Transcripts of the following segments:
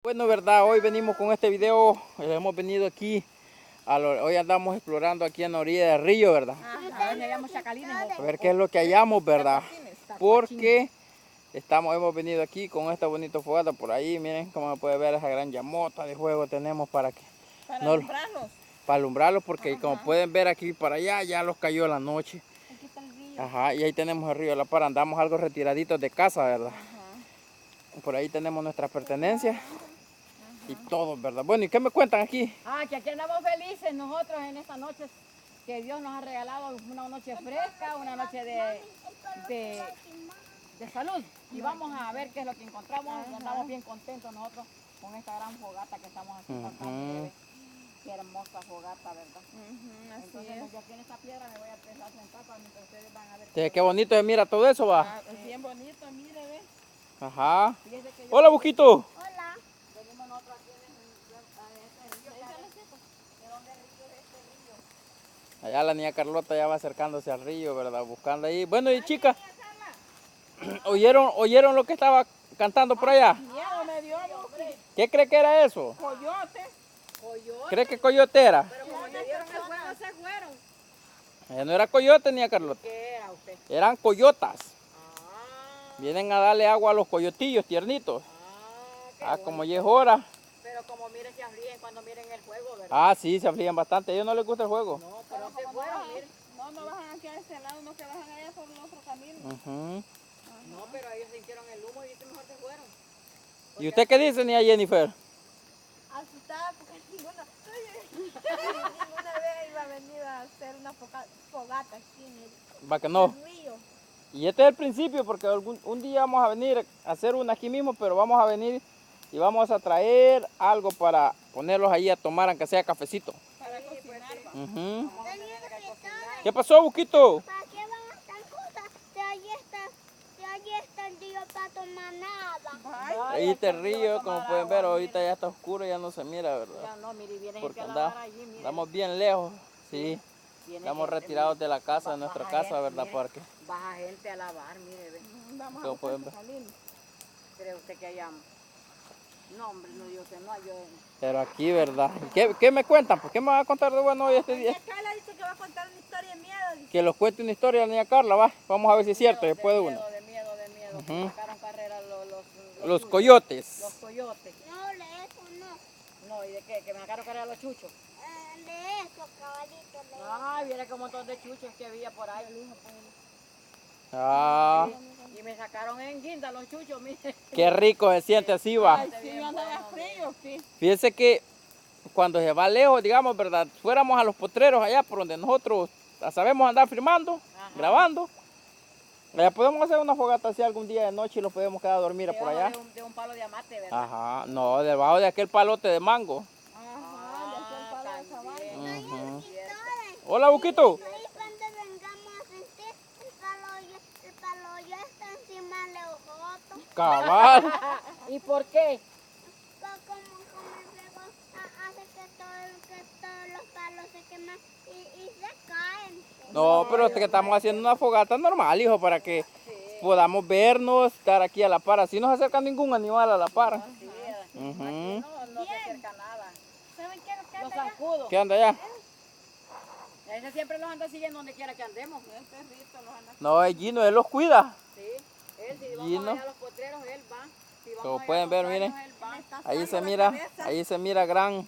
Bueno, verdad, hoy venimos con este video, hemos venido aquí, hoy andamos explorando aquí en la orilla del río, ¿verdad? Ajá, hallamos chacalines. A ver qué es lo que hallamos, ¿verdad? Porque hemos venido aquí con esta bonita fogata por ahí, miren cómo se puede ver esa gran llamota de fuego tenemos para que... Para no, alumbrarlos. para alumbrarlos porque como pueden ver aquí para allá ya los cayó la noche. Aquí está el río. Ajá, y ahí tenemos el río de la Par, andamos algo retiraditos de casa, ¿verdad? Ajá. Por ahí tenemos nuestras pertenencias. Y todo, ¿verdad? Bueno, ¿y qué me cuentan aquí? Que aquí andamos felices nosotros en esta noche que Dios nos ha regalado una noche fresca, una noche de salud. Y vamos a ver qué es lo que encontramos. Andamos bien contentos nosotros con esta gran fogata que estamos aquí pasando. Qué hermosa fogata, ¿verdad? Entonces, yo aquí en esta piedra me voy a empezar a sentar para mientras ustedes van a ver. Qué bonito se mira todo eso, va. Es bien bonito, mire, ve. Ajá. Hola, Busquito. Hola. Venimos nosotros aquí en este río. ¿De dónde río es este río? Allá la niña Carlota ya va acercándose al río, ¿verdad? Buscando ahí. Bueno, y chicas, ¿oyeron lo que estaba cantando por allá? Miedo me dio, ¿Qué cree que era eso? coyote. ¿Cree que coyote era? Pero como le dieron el fuego se fueron. No era coyote, niña Carlota. ¿Qué era usted? Eran coyotas. Vienen a darle agua a los coyotillos tiernitos. Como ya es hora. Pero como miren, se afliguen cuando miren el fuego, ¿verdad? Sí, se afligen bastante. A ellos no les gusta el juego. No, pero se fueron, miren. No bajan aquí a este lado, no que bajan allá por el otro camino. No, pero ellos sintieron el humo y mejor se fueron. ¿Y usted qué dice, niña Jennifer? Asustada porque ninguna vez iba a venir a hacer una fogata aquí en el río. Y este es el principio porque un día vamos a venir a hacer una aquí mismo, pero vamos a venir y vamos a traer algo para ponerlos ahí a tomar, aunque sea cafecito. Para cocinar. ¿Qué pasó, Busquito? ¿Para qué van a estar cosas? Si allí está el río para tomar nada. Ahí está el río, como pueden ver, ahorita ya está oscuro, ya no se mira, ¿verdad? Ya no, mire, vienen Porque a lavar allí, mire. andamos bien lejos, sí. Estamos retirados de la casa, de nuestra casa, ¿verdad? Porque baja gente a lavar, mire, ve. Vamos como pueden ver. ¿Cree usted que hayamos? No, hombre, no, yo sé, no hay yo. Pero aquí, ¿verdad? ¿Qué me cuentan? ¿Por qué me va a contar de bueno hoy este día? Carla dice que va a contar una historia de miedo. Que los cuente una historia de la niña Carla, va. Vamos a ver si es cierto, después de una. De miedo. Sacaron carrera los coyotes. Los coyotes. No, de eso no. No, ¿y de qué? Que me sacaron carrera los chuchos. De eso, caballito. Ay, viene como un montón de chuchos que había por ahí. Y me sacaron en guinda los chuchos, mire. Qué rico se siente así, va. Ay, sí, andaba frío, sí. Fíjense que cuando se va lejos, digamos, ¿verdad? Fuéramos a los potreros allá por donde nosotros sabemos andar filmando, grabando. Ya podemos hacer una fogata así algún día de noche y los podemos quedar a dormir por allá. De un palo de amate, ¿verdad? Ajá, no, debajo de aquel palote de mango. Hola, Buquito. Ahí cuando vengamos a sentir el palo ya está encima de los otros. Cabal. ¿Y por qué? Como el fuego hace que todos los palos se queman y se caen. No, pero es que estamos haciendo una fogata normal, hijo, para que podamos vernos, estar aquí a la par. Así no se acerca ningún animal a la par. No se acerca nada. ¿Saben qué es lo que Los hace allá? zancudos. ¿Qué anda allá? Ese siempre los anda siguiendo donde quiera que andemos. El perrito los anda. No, es Gino, él los cuida. Sí, él si vamos Gino. allá a los potreros, él va. Si vamos Como allá pueden a los ver, baños, miren, él va. ahí se mira gran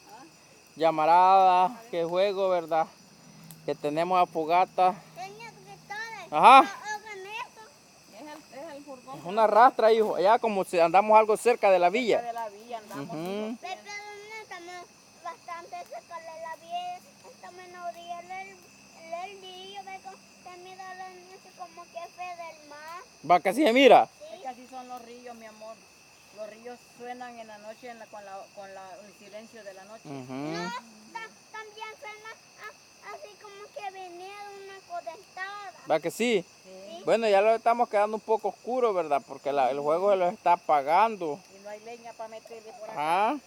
llamarada, qué juego, ¿verdad? Que tenemos a fogata. Señor directores, Ajá, hagan eso. Es el furgón. es una rastra, hijo, allá como si andamos algo cerca de la villa. De la villa andamos. Pero no estamos bastante cerca de la vía. Estamos en la orilla del río. Se mira la noche como que fue del mar. Va que así se mira. Es que así son los ríos, mi amor. Los ríos suenan en la noche con el silencio de la noche. No, también suena así como que venía de una condentada. Va que sí. Sí. Bueno, ya lo estamos quedando un poco oscuro, ¿verdad? Porque el juego se lo está apagando. Y no hay leña para meterle por acá. Ajá.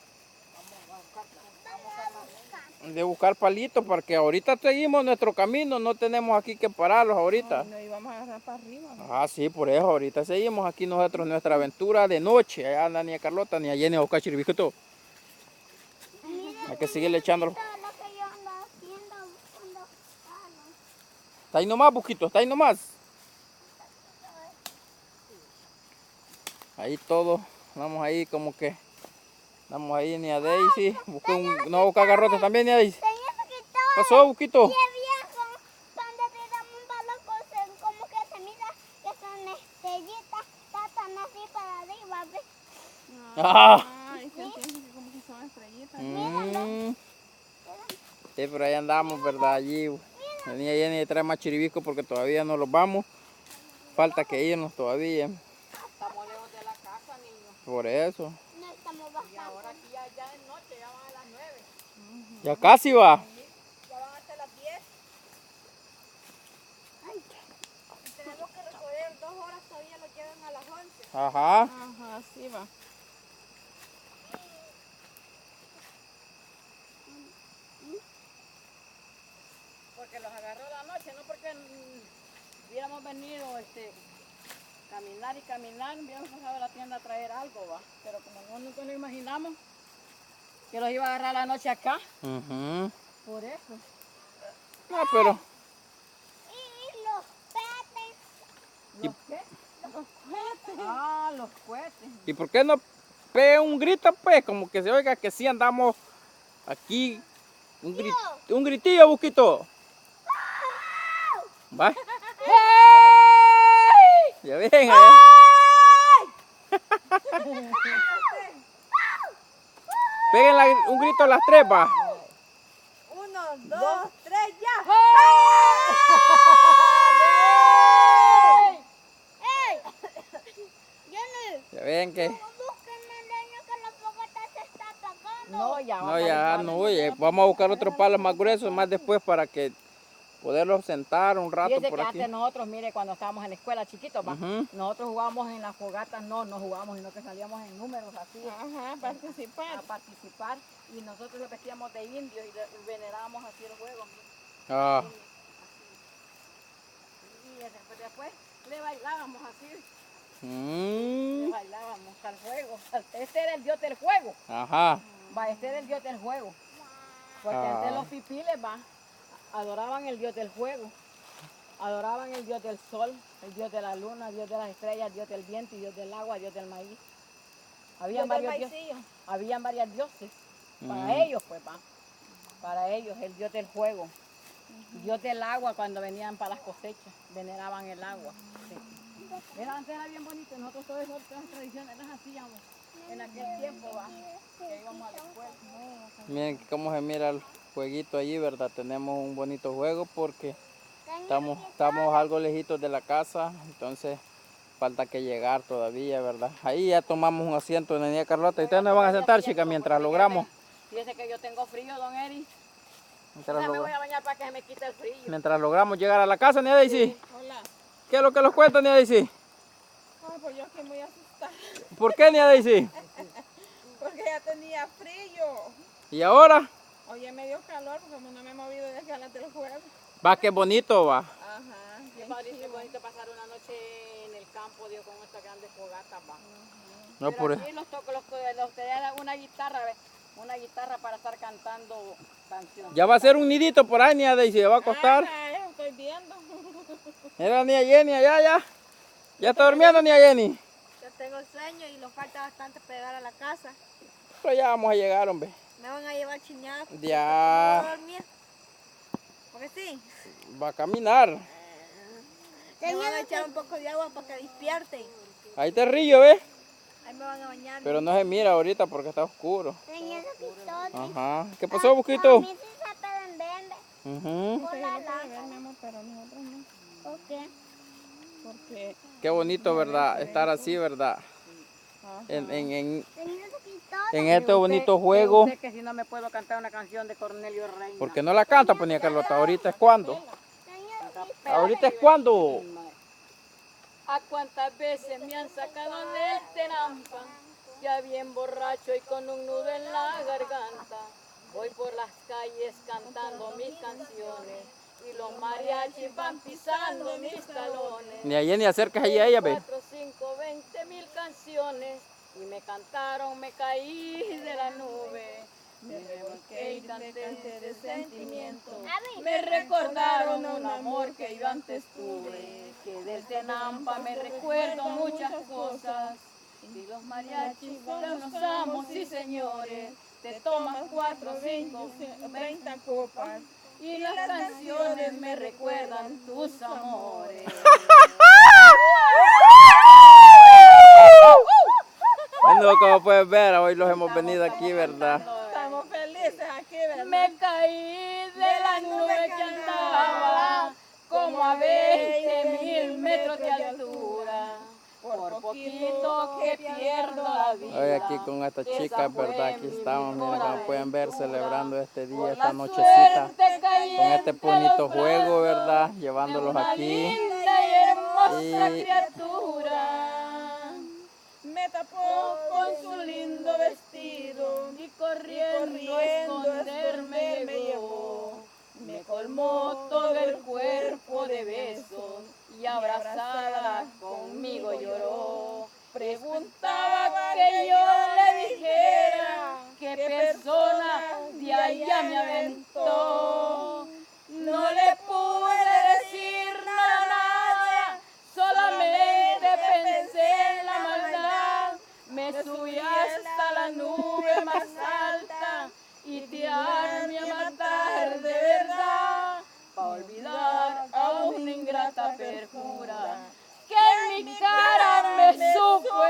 De buscar palitos, porque ahorita seguimos nuestro camino, no tenemos aquí que pararlos ahorita. No íbamos a agarrar para arriba. Ah, sí, por eso ahorita seguimos aquí nosotros nuestra aventura de noche. Allá anda ni a Carlota, ni a Jenny a buscar chiribiscuito. Hay que seguirle echándolo. Todo lo que yo ando haciendo, buscando palos. Está ahí nomás, Busquito, está ahí nomás. Ahí todo, vamos ahí como que, vamos ahí ni a Daisy. Busqué no va a buscar garrotes también ni a Daisy. Tenía que quitar. ¿Pasó, Busquito? Y viejo, cuando tiramos un palo, como que se mira que son estrellitas, tratan así para arriba, ¿ves? Ah. Ay, se entiende que como que son estrellitas. Sí, pero ahí andamos, ¿verdad? Allí venía Jenny y trae más chiribisco porque todavía no los vamos. Falta que irnos todavía. Estamos lejos de la casa, niños. Por eso. No estamos Y bajando. ahora aquí ya es noche, ya van a las 9. Ya casi va. Ya van hasta las 10. Y tenemos que recorrer 2 horas, todavía lo llevan a las 11. Ajá. Ajá, así va. Porque los agarró la noche, no porque hubiéramos venido caminar y caminar, hubiéramos pasado a la tienda a traer algo, va. Pero como no nunca lo imaginamos que los iba a agarrar la noche acá, Ujú. por eso. No, pero Y los peces. ¿Los qué? Los cohetes. Ah, los cohetes. ¿y por qué no pega un grito, pues? Como que se oiga que sí andamos aquí. Un gritillo, Busquito. Va. Ya ven, allá. Peguen un grito a las tres, va. 1, 2, 3, ya. ¡Ey! Jenny, Ya ven que. busquen el leño que la fogata se está apagando. No, ya No, ya no, oye, vamos a buscar otros palos más gruesos más después para que poderlos sentar un rato Fíjese por que aquí. antes nosotros, mire, cuando estábamos en la escuela chiquitos, va, Ujú. nosotros jugábamos en las fogatas, no jugábamos, sino que salíamos en números así Ajá, participar. a participar y nosotros los vestíamos de indios y venerábamos así el juego. Mire, Ah, así. Y después le bailábamos así, le mm, bailábamos al juego. Este era el dios del juego, ajá. va, este era el dios del juego. Porque Ah. antes los pipiles, va, adoraban el dios del juego. Adoraban el dios del sol, el dios de la luna, el dios de las estrellas, el dios del viento, el dios del agua, el dios del maíz. Habían varios dioses. Para ellos, pues va. Para ellos, el dios del fuego. Dios del agua cuando venían para las cosechas. Veneraban el agua. Sí. Era, antes era bien bonito. Nosotros todas esas tradiciones las hacíamos en aquel tiempo, va. Que íbamos a la escuela. Miren cómo se mira el jueguito allí, ¿verdad? Tenemos un bonito juego porque estamos algo lejitos de la casa, entonces falta que llegar todavía, ¿verdad? Ahí ya tomamos un asiento en la niña Carlota. ¿Y ustedes no van a sentar, chicas, mientras logramos? Fíjese que yo tengo frío, don Eri. Mientras, Me voy a bañar para que se me quite el frío. mientras logramos llegar a la casa, niña Daisy. Hola. ¿Qué es lo que nos cuenta, niña Daisy? Ay, pues yo estoy muy asustada. ¿Por qué, niña Daisy? Porque ya tenía frío. ¿Y ahora? Oye, me dio calor porque como no me he movido desde ganas del juego. Va, qué bonito va. Ajá. Es bonito, bonito pasar una noche en el campo, Dios, con estas grandes fogatas, va. No, Pero por aquí los tenía una guitarra, ¿ves? Una guitarra para estar cantando canciones. Ya va a ser un nidito por ahí, niña Daisy, va a acostar. Ajá, eso estoy viendo. Mira, niña Jenny, allá, ya. Ya está durmiendo, niña Jenny. Yo tengo sueño y nos falta bastante para llegar a la casa. Pero ya vamos a llegar, hombre. Me van a llevar chiñadas. Ya. ¿Puedo dormir? Porque sí. Va a caminar. Me van a echar un poco de agua para que despierten. Ahí está el río, ¿ves? Ahí me van a bañar. Pero no se mira ahorita porque está oscuro. Señor Pistote. Ajá. ¿Qué pasó, Busquito? A mí sí se pueden ver. Ujú. Por Usted la lo puede ver, lámpara. mi amor, pero nosotros no. ¿Por qué? Porque Qué bonito, ¿verdad? Estar así, ¿verdad? ajá. En Señor Pistote. este bonito juego. Sé que si no me puedo cantar una canción de Cornelio Reina. Porque no la canta, pues, niña Carlota. ¿Ahorita es cuándo? Señor Pistote. ¿Ahorita es cuándo? ¿A cuántas veces me han sacado del terampa? Ya bien borracho y con un nudo en la garganta. canta. Voy por las calles cantando mis canciones y los mariachis van pisando mis talones. Ni allí ni acercas allí a ella, ve. 4, 5, 20,000 canciones y me cantaron, me caí de la nube. Me revolqué y canté de sentimiento. Me recordaron un amor que yo antes tuve. Que del Tenampa me recuerdo muchas cosas. Y los mariachis son los amos, sí señores. Te tomas 4, 5, 30 copas. Y las canciones me recuerdan tus amores. Bueno, como puedes ver, hoy los hemos venido aquí, ¿verdad? Estamos felices aquí, ¿verdad? Me caí de la nube que andaba como a 20,000 metros de altura. Por poquito que pierdo la vida. Hoy aquí con estas Esa chicas, fue ¿verdad? Aquí mi estamos, miren como pueden ver, aventura. celebrando este día, Por esta la nochecita, suerte caí con este entre bonito los juego, brazos ¿verdad? de Llevándolos una aquí. linda y hermosa Y- criatura. Me tapó Con su lindo vestido y corriendo a esconderme me llevó. Me colmó todo el cuerpo de besos y abrazada conmigo lloró. Preguntaba que yo le dijera qué persona de allá me aventó. No le pude decir nada, solamente pensé en la maldad. Me subí hasta la nube más alta y tirarme a matar de verdad, para olvidar a una ingrata perjura que en mi cara me supo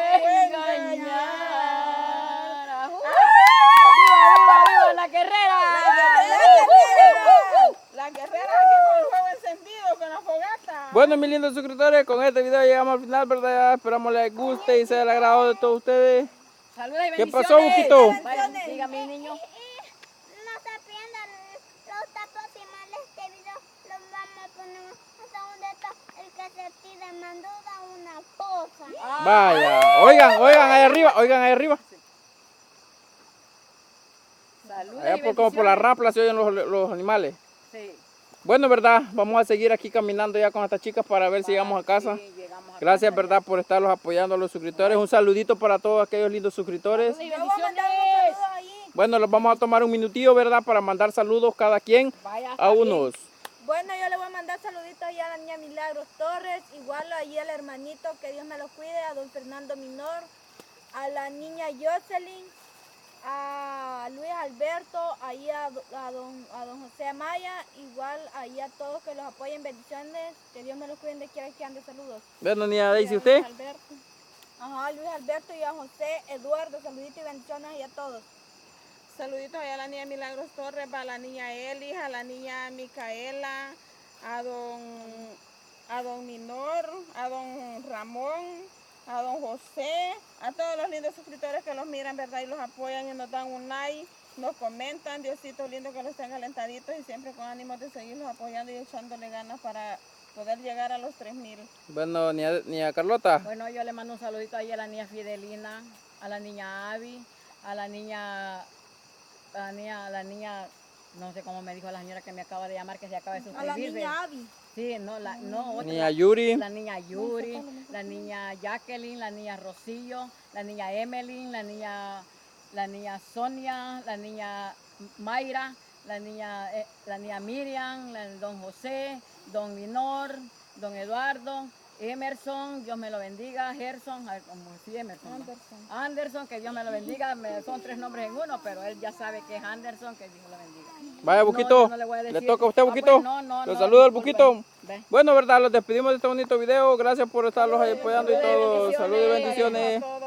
engañar. ¡Viva, viva, viva la guerrera! La guerrera aquí con el fuego encendido, con la fogata. Bueno, mis lindos suscriptores, con este video llegamos al final, ¿verdad? Ya esperamos les guste y sea del agrado de todos ustedes. Saludos y ¿Qué bendiciones. pasó, Buquito? Vaya, diga mi niño. No se pierdan los próximos este video. Los vamos a poner hasta donde está el que se tira mandó da una cosa. Vaya, oigan ahí arriba. Saludos Allá y por, como por la rapla se oyen los animales. Sí. Bueno, ¿verdad? Vamos a seguir aquí caminando ya con estas chicas para ver si llegamos a casa. Sí, llegamos a Gracias, casa. ¿verdad? Por estarlos apoyando a los suscriptores. Un saludito para todos aquellos lindos suscriptores. Saludos y bendiciones. Bueno, los vamos a tomar un minutillo, ¿verdad? Para mandar saludos cada quien Vaya, a está bien. unos. Bueno, yo le voy a mandar saluditos ahí a la niña Milagros Torres, igual ahí al hermanito, que Dios me lo cuide, a don Fernando Minor, a la niña Jocelyn, a Luis Alberto, ahí a don José Amaya, igual ahí a todos que los apoyen, bendiciones, que Dios me los cuide de quiera que ande, saludos. Bueno, niña Daisy, ¿usted? Luis Alberto. Ajá, Luis Alberto y a José Eduardo, saluditos y bendiciones ahí a todos. Saluditos allá a la niña Milagros Torres, a la niña Elis, a la niña Micaela, a don Minor, a don Ramón, a don José, a todos los lindos suscriptores que los miran, ¿verdad? Y los apoyan y nos dan un like, nos comentan, Diosito lindo que los tenga alentaditos y siempre con ánimos de seguirlos apoyando y echándole ganas para poder llegar a los 3,000. Bueno, niña Carlota. Bueno, yo le mando un saludito ahí a la niña Fidelina, a la niña Avi, a la niña, no sé cómo me dijo la señora que me acaba de llamar, que se acaba de suscribir. A la niña Abby. Sí, no, otra. Niña Yuri. La niña Yuri, la niña Jacqueline, la niña Rocío, la niña Emeline, la niña Sonia, la niña Mayra, la niña Miriam, don José, don Minor, don Eduardo, Emerson, Dios me lo bendiga, Gerson, como sí, Emerson, ¿no? Anderson, que Dios me lo bendiga, son 3 nombres en uno, pero él ya sabe que es Anderson, que Dios lo bendiga. Vaya, Buquito. No le voy a ¿Le decir. toca a usted, Ah, Buquito? pues, no, Los saludo al disculpe. Buquito. Ve. Bueno, ¿verdad? Los despedimos de este bonito video. Gracias por estarlos ahí apoyando y Saludos y todo. Saludos y bendiciones. A todos.